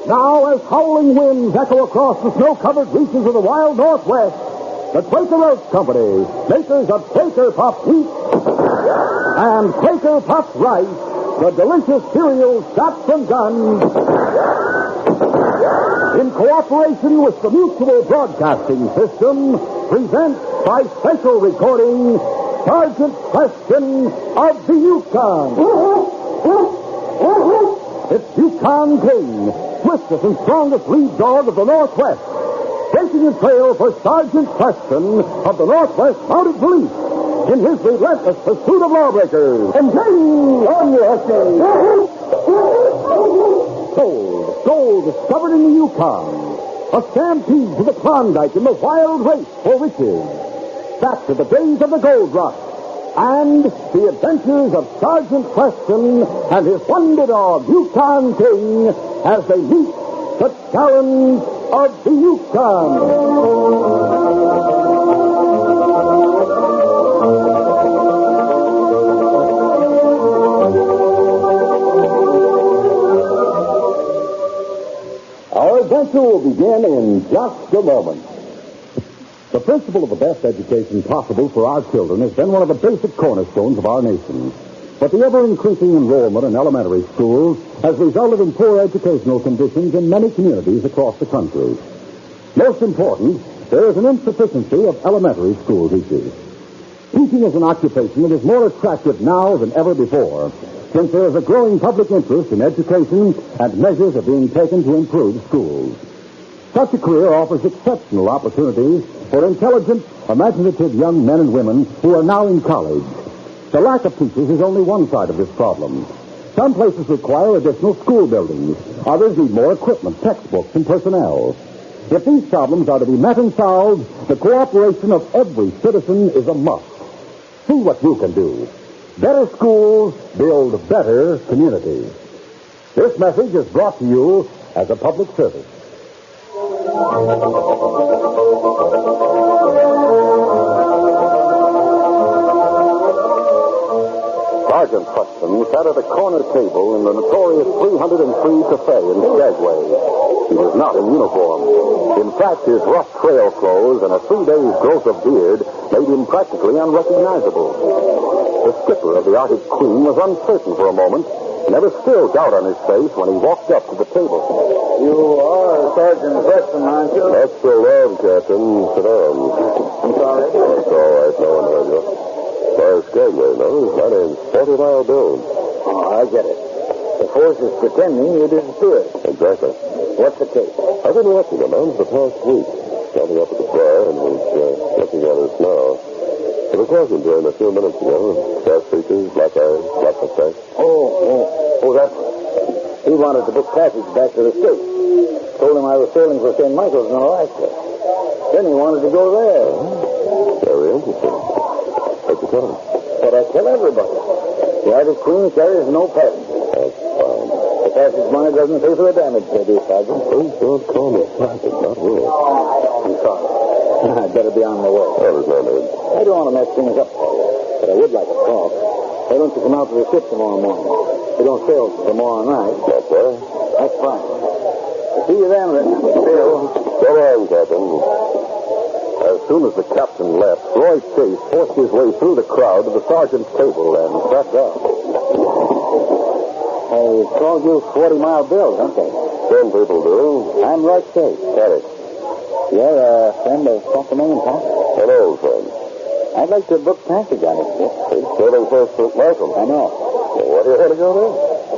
Now, as howling winds echo across the snow-covered reaches of the wild Northwest, the Quaker Oats Company, makers of Quaker Puffed Wheat and Quaker Puffed Rice, the delicious cereal shot from guns, in cooperation with the Mutual Broadcasting System, presents by special recording Sergeant Preston of the Yukon. It's Yukon King, swiftest and strongest lead dog of the Northwest, taking a trail for Sergeant Preston of the Northwest Mounted Police in his relentless pursuit of lawbreakers. And King on your Gold discovered in the Yukon. A stampede to the Klondike in the wild race for riches. Back to the days of the gold rush. And the adventures of Sergeant Preston and his wonder dog, Yukon King, as they meet the challenge of the Yukon. Our adventure will begin in just a moment. The principle of the best education possible for our children has been one of the basic cornerstones of our nation. But the ever-increasing enrollment in elementary schools has resulted in poor educational conditions in many communities across the country. Most important, there is an insufficiency of elementary school teachers. Teaching is an occupation that is more attractive now than ever before, since there is a growing public interest in education and measures are being taken to improve schools. Such a career offers exceptional opportunities for intelligent, imaginative young men and women who are now in college. The lack of teachers is only one side of this problem. Some places require additional school buildings. Others need more equipment, textbooks, and personnel. If these problems are to be met and solved, the cooperation of every citizen is a must. See what you can do. Better schools build better communities. This message is brought to you as a public service. Sergeant Preston sat at a corner table in the notorious 303 Cafe in Skagway. He was not in uniform. In fact, his rough trail clothes and a 3 days' growth of beard made him practically unrecognizable. The skipper of the Arctic Queen was uncertain for a moment, and there was still doubt on his face when he walked up to the table. You are Sergeant Preston, aren't you? That's so loud, Captain. Sit down. I'm sorry. That's all right. No one heard you. Why, Skagway, no? My name's 40 Mile Bill. Oh, I get it. The force is pretending you disappeared. Exactly. What's the case? I've been watching him for the past week. Standing up at the bar, and he's looking at us now. I was talking to him a few minutes ago. Fast features, black eyes, black mustache. Oh, that's... He wanted to book passage back to the States. Told him I was sailing for St. Michael's in Alaska. Then he wanted to go there. Very interesting. What'd you tell him? But I tell everybody. The Arctic Queen carries no passengers. That's fine. The passage money doesn't pay for the damage they do, Sergeant. Please don't call me Sergeant, not really. I'm sorry. I'd better be on my way. Oh, there's no need. I don't want to mess things up for you, but I would like to talk. Why don't you come out to the ship tomorrow morning? We don't sail tomorrow night. That's right. That's fine. I'll see you then, Phil. Go on, Captain. As soon as the captain left, Roy Chase forced his way through the crowd to the sergeant's table and sat down. They called you 40 Mile Bill, don't they? Some people do. I'm Roy Chase. Harry. You're a friend of Dr. Million, huh? An old friend. I'd like to book passage on it, sir. He's sailing for St. Michael. I know. Well, why do you want to go there?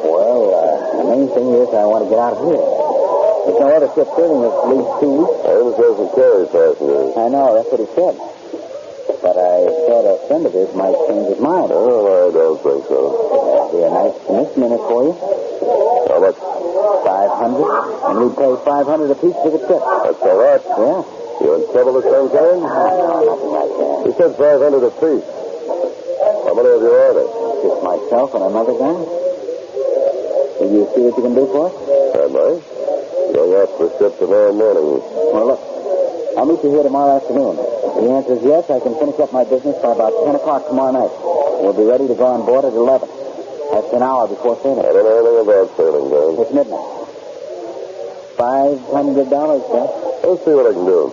Well, the main thing is I want to get out of here. There's no other ship sailing at least 2 weeks. I understand some carry passengers. I know, that's what he said. But I thought a friend of his might change his mind. Oh, I don't think so. That'd be a nice commission for you. How much? 500, and we'd pay 500 apiece for the trip. That's all right. Yeah? You in trouble this time, Karen? No, nothing like that. He said 500 apiece. How many of you are there? Just myself and another guy. Will you see what you can do for us? I might. Going out to the ship tomorrow morning. Well, look, I'll meet you here tomorrow afternoon. If the answer is yes, I can finish up my business by about 10 o'clock tomorrow night. We'll be ready to go on board at 11. That's an hour before sailing. I don't know anything about sailing, Dan. It's midnight. $500, sir. Let's see what I can do.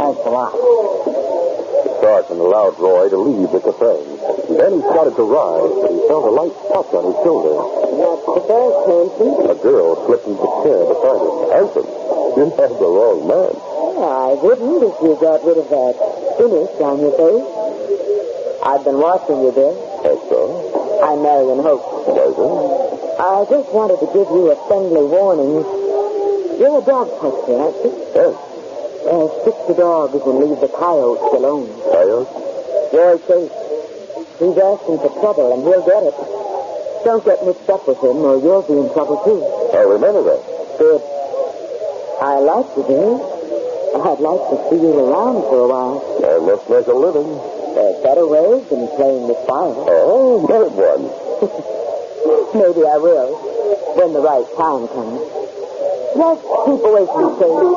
Thanks a lot. The sergeant allowed Roy to leave the cafe. And then he started to rise, but he felt a light touch on his shoulder. That's the best, Hanson. A girl slipped into the chair beside him. Hanson, you have the wrong man. I wouldn't if you got rid of that finish on your face. I've been watching you, Bill. That's so. I'm Marion Hope. Why, sir? I just wanted to give you a friendly warning. You're a dog catcher, aren't you? Yes. Stick to dogs and leave the coyotes alone. Coyote? Roy Chase. He's asking for trouble, and he'll get it. Don't get mixed up with him, or you'll be in trouble, too. I remember that. Good. I like you, Bill. I'd like to see you around for a while. I must make a living. There's better ways than playing with fire. Oh, not one. Maybe I will, when the right time comes. Just keep away from the stage.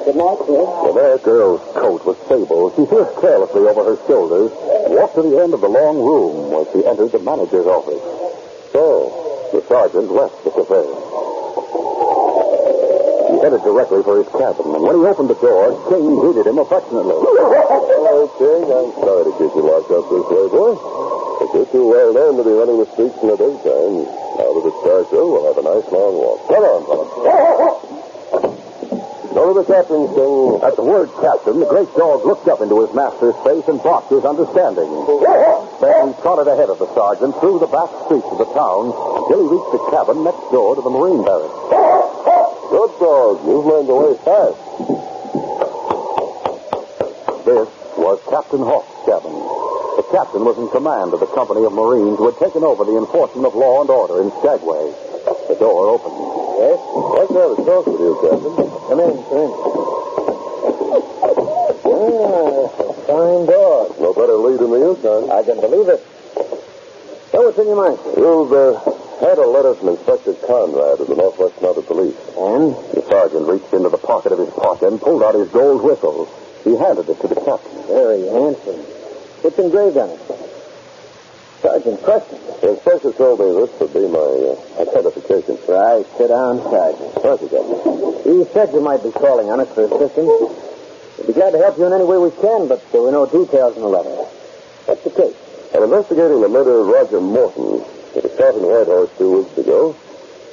Good night, Bill. The that girl's coat was sable. She threw it carelessly over her shoulders and walked to the end of the long room where she entered the manager's office. So, the sergeant left the cafe. He headed directly for his cabin, and when he opened the door, King greeted him affectionately. Hello, King. I'm sorry to keep you locked up this way, boy. But you're too well known to be running the streets in the daytime. Now that it's dark, we'll have a nice long walk. Come on, fellas. Go to the captain's, King. At the word captain, the great dog looked up into his master's face and barked his understanding. Then he trotted ahead of the sergeant through the back streets of the town until he reached the cabin next door to the Marine barracks. Good dog. You've learned the way fast. This was Captain Hawk's cabin. The captain was in command of the company of Marines who had taken over the enforcement of law and order in Skagway. The door opened. Yes? I'd like to have a talk with you, Captain. Come in, come in. Fine dog. No better lead in the Yukon. I can believe it. So what's in your mind? You've had a letter from Inspector Conrad of the Northwest Mounted Police. And? The sergeant reached into the pocket of his parka and pulled out his gold whistle. He handed it to the captain. Very handsome. What's engraved on it? Sergeant Preston. The inspector told me this would be my identification. Right. Sit down, Sergeant. Thank you, Captain. He said you might be calling on us for assistance. We'll be glad to help you in any way we can, but there were no details in the letter. What's the case? I'm investigating the murder of Roger Morton. He was shot in Whitehorse 2 weeks ago.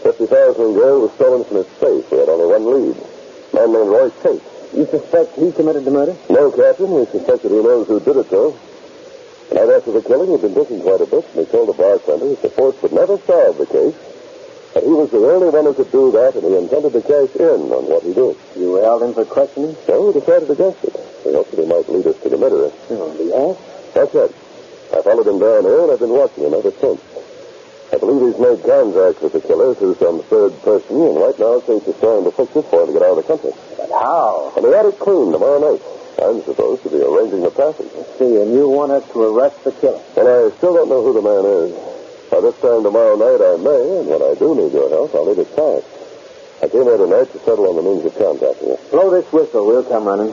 50,000 in gold was stolen from his safe. We had only one lead. A man named Roy Chase. You suspect he committed the murder? No, Captain. We suspect that he knows who did it, though. The night after the killing, he'd been drinking quite a bit, and he told the bartender that the force would never solve the case. But he was the only one who could do that, and he intended to cash in on what he did. You were held in for questioning? So we decided against it. We hoped that he might lead us to the murderer. Oh, yes? That's it. I followed him down here, and I've been watching him ever since. I believe he's made contacts with the killer through some third person, and right now Chase is trying to fix it for him to get out of the country. But how? And he had it clean tomorrow night. I'm supposed to be arranging the passage. See, and you want us to arrest the killer? And I still don't know who the man is. By this time tomorrow night I may, and when I do need your help, I'll need it fast. I came here tonight to settle on the means of contacting you. Blow this whistle. We'll come running.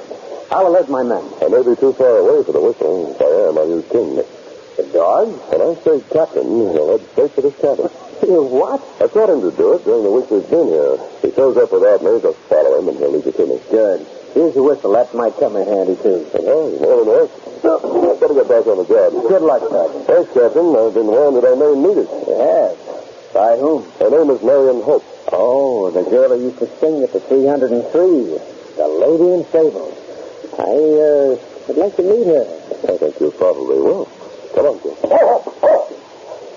I'll alert my men. I may be too far away for the whistle. If I am, I'll use King. The dog? When I say captain, he'll head straight for this cabin. What? I taught him to do it during the week we've been here. If he shows up without me, just follow him and he'll lead you to me. Good. Here's the whistle. That might come in handy, too. Oh, you're more than welcome. I'd better get back on the job. Good luck, Sergeant. Thanks, Captain. I've been warned that I may need it. Yes. By whom? Her name is Marion Hope. Oh, the girl who used to sing at the 303. The Lady in Fables. I'd like to meet her. I think you probably will. Come on, Jim.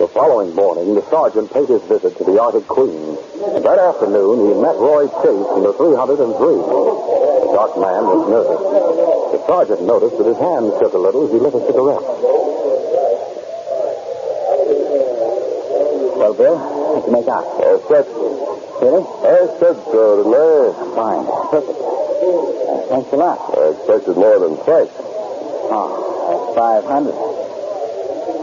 The following morning, the sergeant paid his visit to the Arctic Queen. That afternoon, he met Roy Chase in the 303. The dark man was nervous. The sergeant noticed that his hand shook a little as he lit a cigarette. Well, Bill, what'd you make out? I said, Really? I said so, didn't I? Fine. Perfect. Thanks a lot. I expected more than thanks. Oh, that's 500.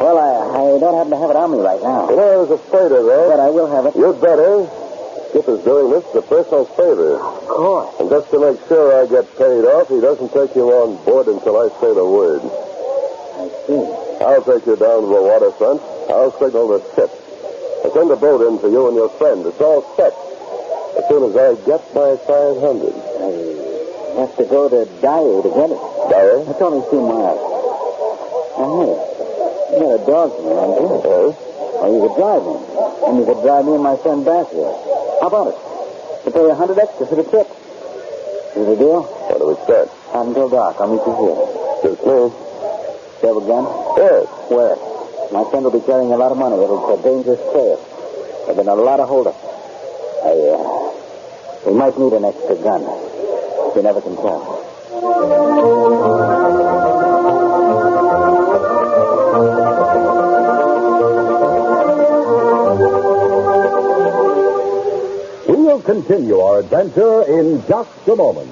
Well, I don't happen to have it on me right now. You know, I was afraid of that. But I will have it. You'd better. Skip is doing this as a personal favor. Of course. And just to make sure I get paid off, he doesn't take you on board until I say the word. I see. I'll take you down to the waterfront. I'll signal the ship. I'll send a boat in for you and your friend. It's all set. As soon as I get my 500. I have to go to Dyer to get it. Dyer? It's only 2 miles. Hey, you got a dogman around here. Oh? Or you could drive me. And you could drive me and my friend back here. How about it? To pay 100 extra for the trip. Is it a deal? What do we expect? Not until dark. I'll meet you here. Suits me. You have a gun? Yes. Where? My friend will be carrying a lot of money. It's a dangerous trail. There have been a lot of holdups. We might need an extra gun. You never can tell. We'll continue our adventure in just a moment.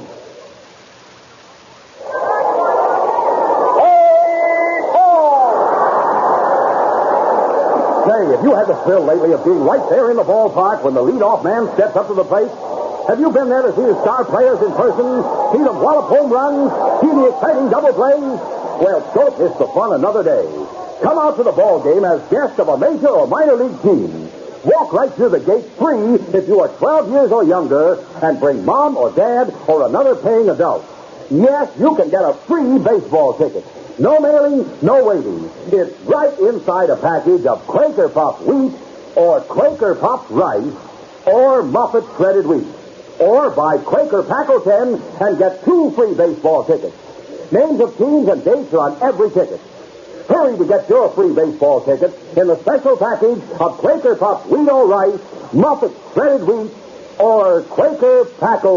Say, have you had the thrill lately of being right there in the ballpark when the leadoff man steps up to the plate? Have you been there to see his star players in person, see them wallop home runs, see the exciting double plays? Well, don't miss the fun another day. Come out to the ball game as guest of a major or minor league team. Walk right through the gate free if you are 12 years or younger and bring mom or dad or another paying adult. Yes, you can get a free baseball ticket. No mailing, no waiting. It's right inside a package of Quaker Puff wheat or Quaker Puff rice or Muffet shredded wheat. Or buy Quaker Pack 10 and get 2 free baseball tickets. Names of teams and dates are on every ticket. Hurry to get your free baseball ticket in the special package of Quaker Puff wheat or rice, Muffet shredded wheat, or Quaker Pack 10.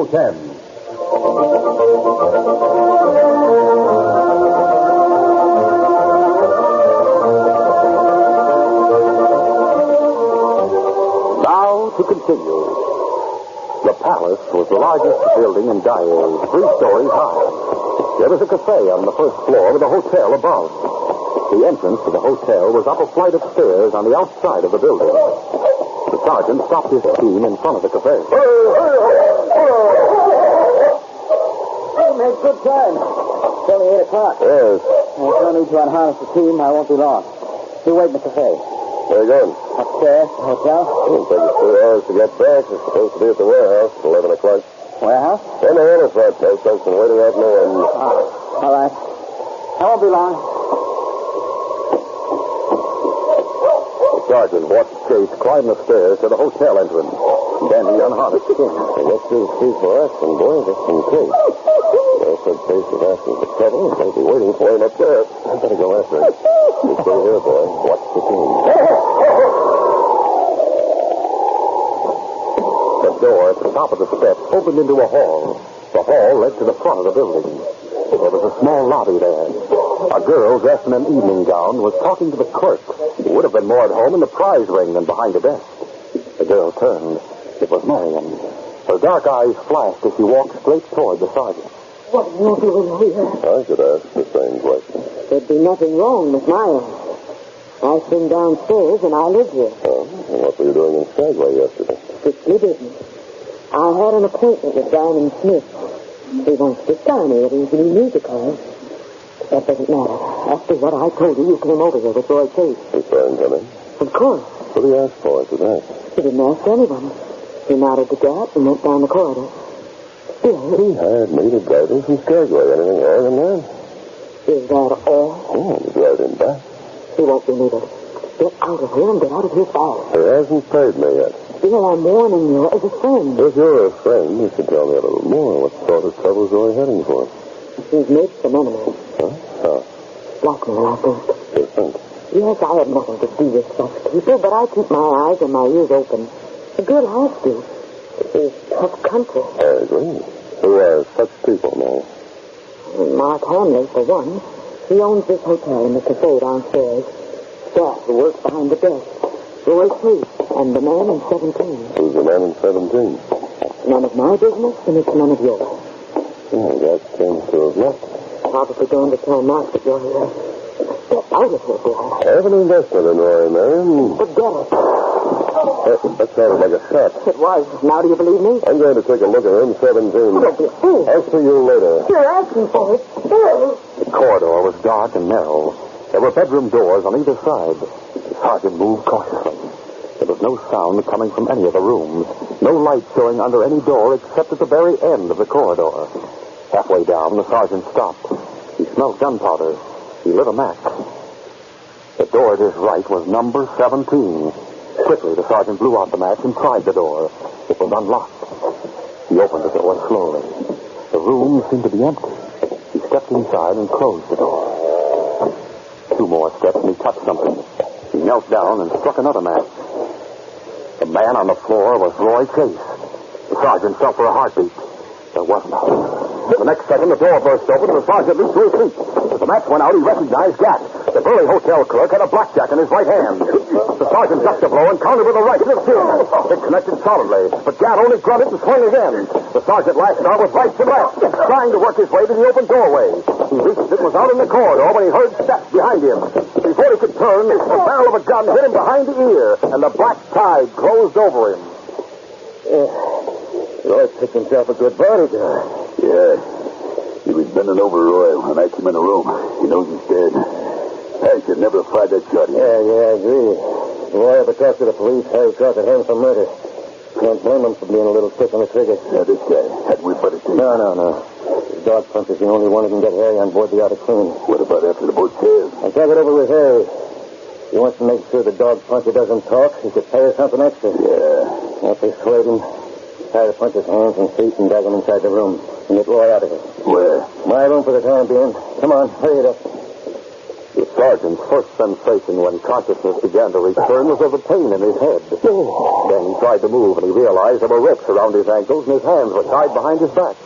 Now to continue. The Palace was the largest building in Dyer, 3 stories high. There was a cafe on the first floor with a hotel above. The entrance to the hotel was up a flight of stairs on the outside of the building. The sergeant stopped his team in front of the cafe. We made good time. It's only 8 o'clock. Yes. There's no need to unharness the team. I won't be long. You wait in the cafe. Where are you going? Upstairs, the hotel. It'll take us 2 hours to get back. We're supposed to be at the warehouse at 11 o'clock. Warehouse? In the waterfront place. Folks been waiting out in the wind. All right. I won't be long. The sergeant watched Chase climb the stairs to the hotel entrance. Then he unharnessed King. I guess this is for us, and boy, just in case. Well, said Chase was asking for trouble, and they'll be waiting for him up there. I better go after him. You stay here, boy. Watch the team. The door at the top of the steps opened into a hall. The hall led to the front of the building. There was a small lobby there. A girl dressed in an evening gown was talking to the clerk, who would have been more at home in the prize ring than behind a desk. The girl turned. It was Marion. Her dark eyes flashed as she walked straight toward the sergeant. What are you doing here? I should ask the same question. There'd be nothing wrong with Marion. I've been downstairs and I live here. Oh, and what were you doing in Skagway yesterday? Strictly business. I had an appointment with Diamond Smith. He wants to sign me at his new music hall. That doesn't matter. After what I told you came over here with Roy Chase. You saw him come in? Of course. What did he ask for today? He didn't ask anyone. He nodded to Gap and went down the corridor. Still, He hired me to drive him from Skagway. Anything more than that? is that all? Oh, to drive him back. He won't be needed. Get out of here and get out of his fire. He hasn't paid me yet. Still, I'm warning you as a friend. If you're a friend, you should tell me a little more. What sort of troubles are we heading for? He's made some enemies. Huh? How? Blackmail, I think. You think? Yes, I have nothing to do with such people, but I keep my eyes and my ears open. A girl has to. It's tough country. I agree. Who are such people now? Mark Hanley, for one. He owns this hotel and the cafe downstairs. Staff who works behind the desk. Roy Chase and the man in 17. Who's the man in 17? None of my business, and it's none of yours. Oh, that seems to have left. Probably going to tell Mark that you're here. Get out of here, boy. I have an investment in Roy, Marion. Forget it. That sounded like a shot. It was. Now do you believe me? I'm going to take a look at room 17. Don't be a fool. I'll see you later. You're asking for it. The corridor was dark and narrow. There were bedroom doors on either side. The sergeant moved cautiously. There was no sound coming from any of the rooms. No light showing under any door except at the very end of the corridor. Halfway down, the sergeant stopped. He smelled gunpowder. He lit a match. The door at his right was number 17. Quickly, the sergeant blew out the match and tried the door. It was unlocked. He opened the door slowly. The room seemed to be empty. He stepped inside and closed the door. 2 more steps and he touched something. He knelt down and struck another match. The man on the floor was Roy Chase. The sergeant felt for a heartbeat. There was none. The next second, the door burst open and the sergeant leaped to his feet. As the match went out, he recognized Gat. The burly hotel clerk had a blackjack in his right hand. The sergeant ducked a blow and countered with a right to the chin. It connected solidly, but Gat only grunted and swung again. The sergeant lashed out with rights and lefts, trying to work his way to the open doorway. He reached it and was out in the corridor when he heard steps behind him. Before he could turn, the barrel of a gun hit him behind the ear, and the black tide closed over him. Roy picked himself a good bodyguard. Yeah. He was bending over Roy when I came in the room. He knows he's dead. I should never have fired that shot. Yeah, I agree. Roy ever talked to the police, Harry Crockett him for murder. Can't blame him for being a little quick on the trigger. Yeah, this guy. Had we better see. No. The dog punch is the only one who can get Harry on board the Outer Queen. What about after the boat sails? I'll talk it over with Harry. He wants to make sure the dog puncher doesn't talk. He could pay us something extra. Yeah. I'll persuade him. Tie the puncher's hands and feet and drag him inside the room. And get Roy out of it. Where? My room for the time being. Come on, hurry it up. The sergeant's first sensation when consciousness began to return was of a pain in his head. Then he tried to move, and he realized there were ropes around his ankles, and his hands were tied behind his back.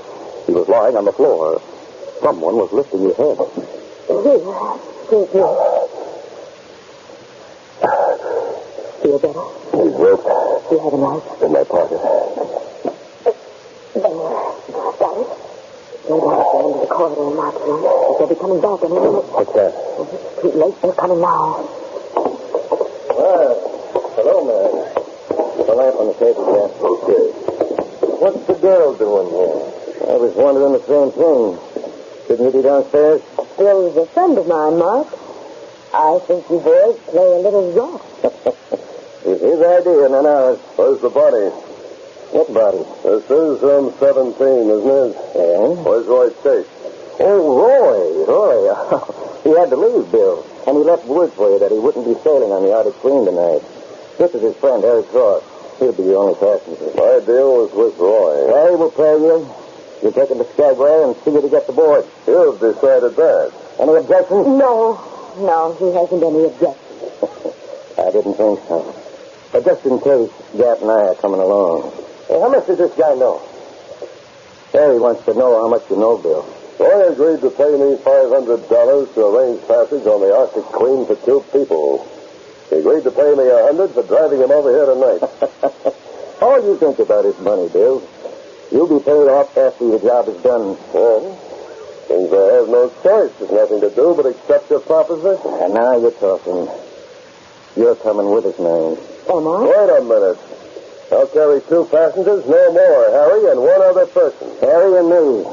He was lying on the floor. Someone was lifting his head. Feel better? He's roped. Do you have a knife? In my pocket. There. Got it? Go down into the corridor and mark them. They'll be coming back in a minute. What's that? It's too late. They're coming now. Well, hello, man. The lamp on the table there. Okay. What's the girl doing here? I was wondering the same thing. Shouldn't you be downstairs? Bill's a friend of mine, Mark. I think you boys play a little rough. It's his idea, none ours. Where's the body? What body? This is room 17, isn't it? Yeah? Where's Roy Chase? Oh, Roy. He had to leave, Bill. And he left word for you that he wouldn't be sailing on the Outer Queen tonight. This is his friend, Harry Cross. He'll be the only passenger. My deal was with Roy. Harry will pay you. You take him to Skagway and see you to get the board. You've decided that. Any objections? No, he hasn't any objections. I didn't think so. But just in case, Gat and I are coming along. Hey, how much does this guy know? Harry wants to know how much you know, Bill. Roy agreed to pay me $500 to arrange passage on the Arctic Queen for 2 people. He agreed to pay me $100 for driving him over here tonight. All you think about is money, Bill. You'll be paid off after the job is done. Well, seems I have no choice. There's nothing to do but accept your proposition. And now you're talking. You're coming with us, man. Am I? Wait a minute. I'll carry 2 passengers, no more. Harry and 1 other person. Harry and me.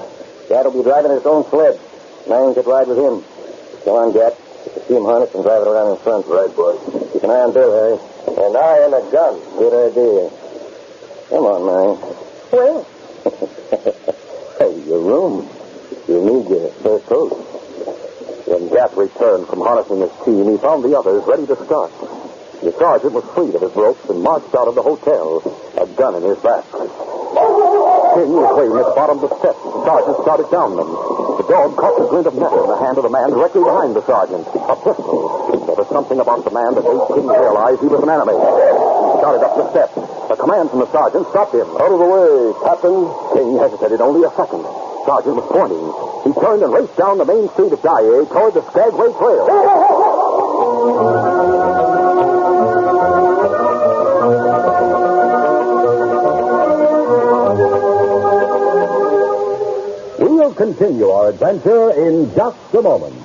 Gat'll be driving his own sled. Man could ride with him. Come on, Gat. See him harness and drive it around in front. Right, boy. Keep an eye on Bill, Harry. An eye and a gun. Good idea. Come on, man. Where? Hey, your room. You need your fur coat. When Gat returned from harnessing his team, he found the others ready to start. The sergeant was freed of his ropes and marched out of the hotel, a gun in his back. King was waiting at the bottom of the steps. The sergeant started down them. The dog caught the glint of metal in the hand of the man directly behind the sergeant. A pistol. There was something about the man that made King realize he was an enemy. He started up the steps. A command from the sergeant stopped him. Out of the way, Captain. King hesitated only a second. Sergeant was pointing. He turned and raced down the main street of Dye toward the Skagway Trail. We'll continue our adventure in just a moment.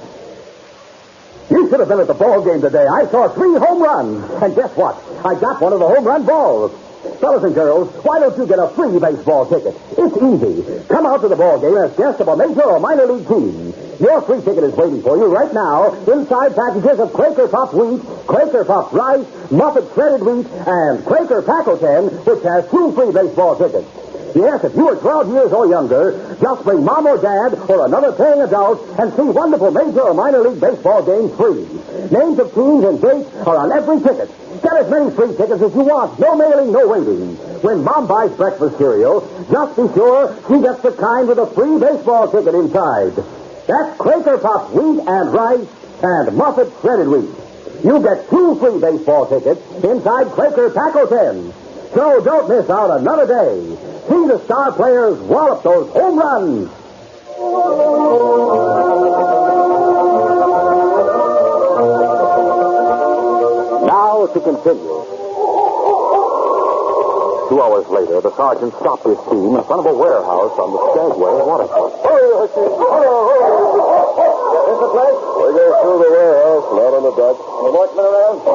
You should have been at the ball game today. I saw 3 home runs. And guess what? I got one of the home run balls. Fellas and girls, why don't you get a free baseball ticket? It's easy. Come out to the ball game as guest of a major or minor league team. Your free ticket is waiting for you right now inside packages of Quaker Puffed wheat, Quaker Puffed rice, Muffet shredded wheat, and Quaker Pack-O-10, which has 2 free baseball tickets. Yes, if you are 12 years or younger, just bring Mom or Dad or another paying adult and see wonderful major or minor league baseball games free. Names of teams and dates are on every ticket. Get as many free tickets as you want. No mailing, no waiting. When Mom buys breakfast cereal, just be sure she gets the kind with a free baseball ticket inside. That's Quaker Puffed wheat and rice and Muffet shredded wheat. You get 2 free baseball tickets inside Quaker Pack-O-10. So don't miss out another day. See the star players wallop those home runs. Now to continue. 2 hours later, the sergeant stopped his team in front of a warehouse on the Skagway waterfront. This the place? We go through the warehouse, not on the dock. The watchman around? No,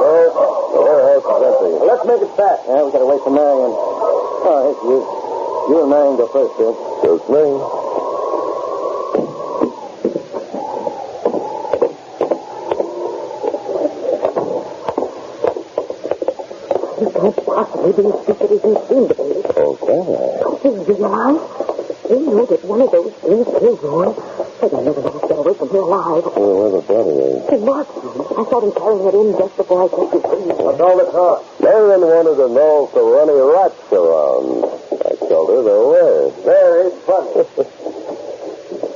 the warehouse is empty. Well, let's make it fast. Yeah, we gotta wait for Marion. Oh, here she is. You and Marion go first, Bill. Suits me. You can't possibly be as stupid as you seem to be. Okay. Do you realize? You know that one of those things killed Roy. I don't never let us get away from here alive. Oh, where the body is? In Mark's room. I saw him carrying it in just before I took his room. What's all the talk? Marion wanted to know if there were any rats around. I told her there were. Very funny.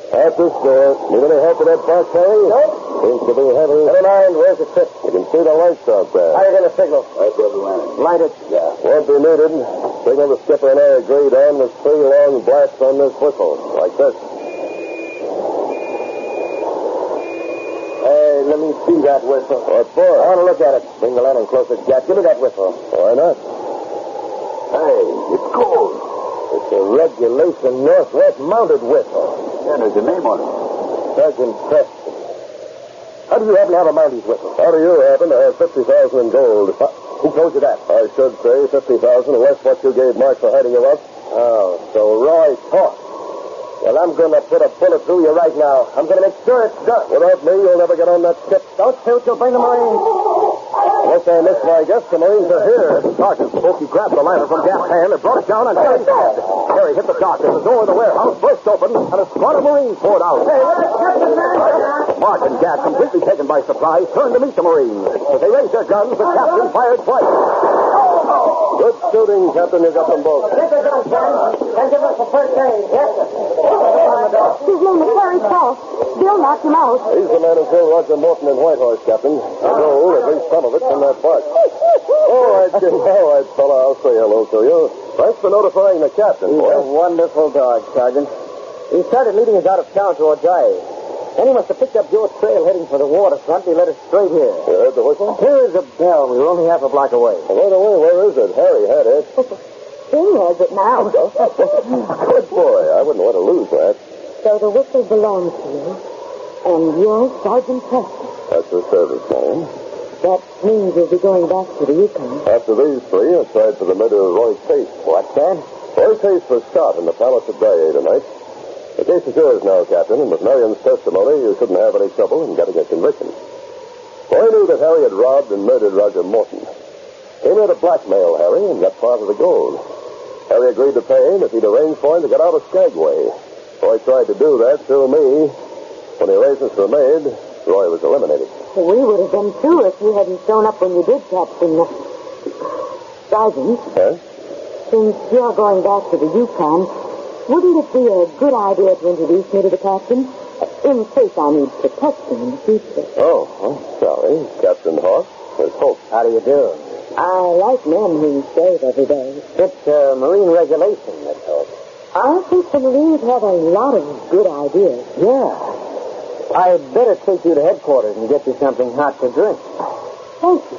At this door. Need any help with that box, Harry? Nope. Seems to be heavy. Never mind. Where's the tip? You can see the lights out there. How are you going to signal? Right where the lantern. Light it. Yeah. Won't be needed. Signal the skipper and I agreed on with 3 long blasts on this whistle. Like this. Hey, let me see that whistle. What for? I want to look at it. Bring the lantern closer, Jack. Give me that whistle. Why not? Hey, it's gold. It's a regulation Northwest mounted whistle. Yeah, there's a name on it. Sergeant Preston. How do you happen to have a Mounties whistle? How do you happen to have 50,000 in gold? Who told you that? I should say 50,000 less what you gave Mark for hiding you up. Oh, so Roy talked. Well, I'm going to put a bullet through you right now. I'm going to make sure it's done. Without me, you'll never get on that ship. Don't shoot. You'll bring the Marines. Unless I miss my guess, the Marines are here. Sergeant spoke. He grabbed the lantern from Jack's hand and brought it down and shot his head. Harry hit the dock as the door of the warehouse burst open and a squad of Marines poured out. Mark and Jack, completely taken by surprise, turned to meet the Marines. As they raised their guns, the captain fired twice. Good shooting, Captain. You got them both. Get the gun, John. And give us the first aid. Yes, sir. His name is Harry Cross. Bill knocked him out. He's the man who killed Roger Morton in Whitehorse, Captain. Gold, at least some of it, from that box. All right, Jim. All right, fella. I'll say hello to you. Thanks for notifying the captain, He's boy. a wonderful dog, Sergeant. He started leading us out of town towards Eye. Then he must have picked up your trail heading for the waterfront. He led us straight here. You heard the whistle? Here's a bell. We were only half a block away. Well, right away, where is it? Harry had it. He has it now. Good boy. I wouldn't want to lose that. So the whistle belongs to you. And you're Sergeant Preston. That's the service name. That means you'll be going back to the Yukon. After these 3, I tried for the murder of Roy Chase. What's that? Roy Chase was shot in the Palace of Dyer tonight. The case is yours now, Captain, and with Marion's testimony, you shouldn't have any trouble in getting a conviction. Roy knew that Harry had robbed and murdered Roger Morton. He made to blackmail Harry and got part of the gold. Harry agreed to pay him if he'd arrange for him to get out of Skagway. Roy tried to do that through me. When the arrangements were made, Roy was eliminated. We would have been too if you hadn't shown up when you did, Captain. Sergeant, Huh? since you're going back to the Yukon, wouldn't it be a good idea to introduce me to the captain? In case I need protection in the future. Oh, sorry. Captain Hawk. There's Hope. How do you do? I like men who save every day. It's Marine regulation, that's all. I think the Marines have a lot of good ideas. Yeah. I'd better take you to headquarters and get you something hot to drink. Thank you.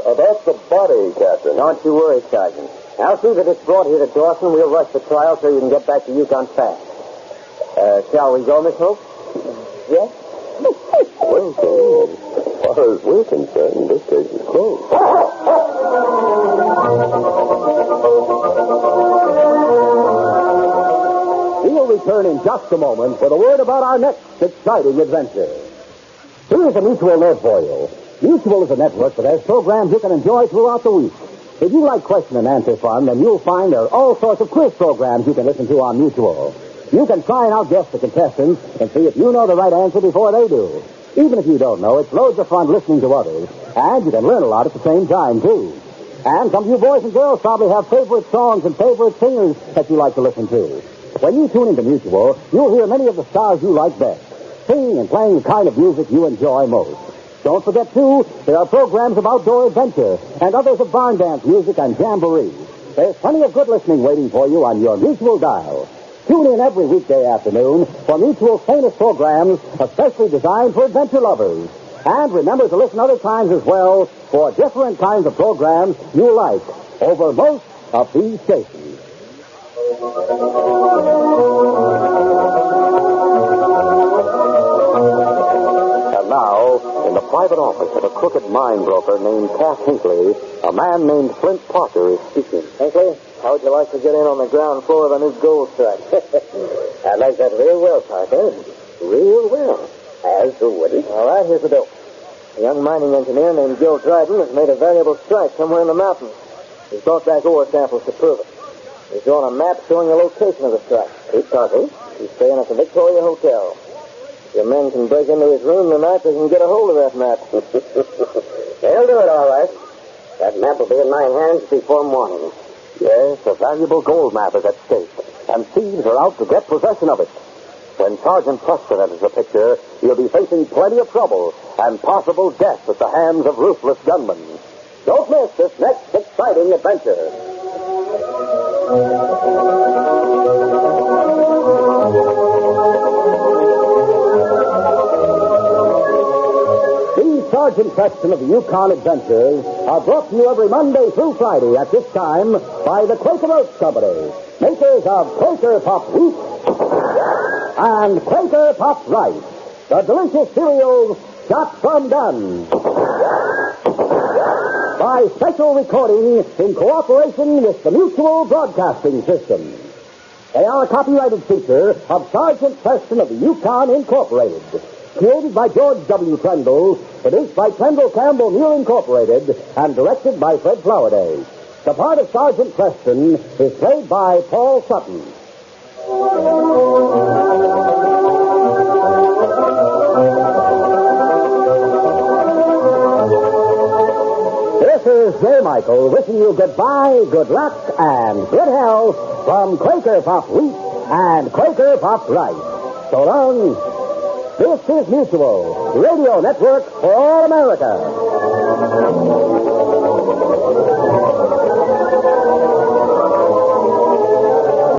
About the body, Captain. Don't you worry, Sergeant. I'll see that it's brought here to Dawson. We'll rush the trial so you can get back to Yukon fast. Shall we go, Miss Hope? Yes? Well, so, as far as we're concerned, this case is closed. We'll return return in just a moment with a word about our next exciting adventure. Here's a Mutual note for you. Mutual is a network that has programs you can enjoy throughout the week. If you like question and answer fun, then you'll find there are all sorts of quiz programs you can listen to on Mutual. You can try and outguess the contestants and see if you know the right answer before they do. Even if you don't know, it's loads of fun listening to others, and you can learn a lot at the same time, too. And some of you boys and girls probably have favorite songs and favorite singers that you like to listen to. When you tune into Mutual, you'll hear many of the stars you like best, singing and playing the kind of music you enjoy most. Don't forget, too, there are programs of outdoor adventure and others of barn dance music and jamboree. There's plenty of good listening waiting for you on your Mutual dial. Tune in every weekday afternoon for Mutual's famous programs, especially designed for adventure lovers. And remember to listen other times as well for different kinds of programs you like over most of these stations. And now, in the private office of a crooked mine broker named Cass Hinckley, a man named Flint Parker is speaking. Hinckley, how would you like to get in on the ground floor of a new gold strike? I'd like that real well, Parker. Real well. As would it? All right, here's the dope. A young mining engineer named Joe Dryden has made a valuable strike somewhere in the mountains. He's brought back ore samples to prove it. He's drawn a map showing the location of the strike. He's talking. He's staying at the Victoria Hotel. If your men can break into his room tonight, they can get a hold of that map. They'll do it all right. That map will be in my hands before morning. Yes, a valuable gold map is at stake, and thieves are out to get possession of it. When Sergeant Preston enters the picture, he'll be facing plenty of trouble and possible death at the hands of ruthless gunmen. Don't miss this next exciting adventure. These Sergeant Preston of the Yukon Adventures are brought to you every Monday through Friday at this time by the Quaker Oats Company, makers of Quaker Puffed Wheat and Quaker Puffed Rice, the delicious cereals shot from guns. By special recording in cooperation with the Mutual Broadcasting System. They are a copyrighted feature of Sergeant Preston of the Yukon Incorporated. Created by George W. Trendle, produced by Trendle Campbell Neal Incorporated, and directed by Fred Flowerday. The part of Sergeant Preston is played by Paul Sutton. This is J. Michael wishing you goodbye, good luck, and good health from Quaker Puffed Wheat and Quaker Puffed Rice. So long. This is Mutual, Radio Network for all America.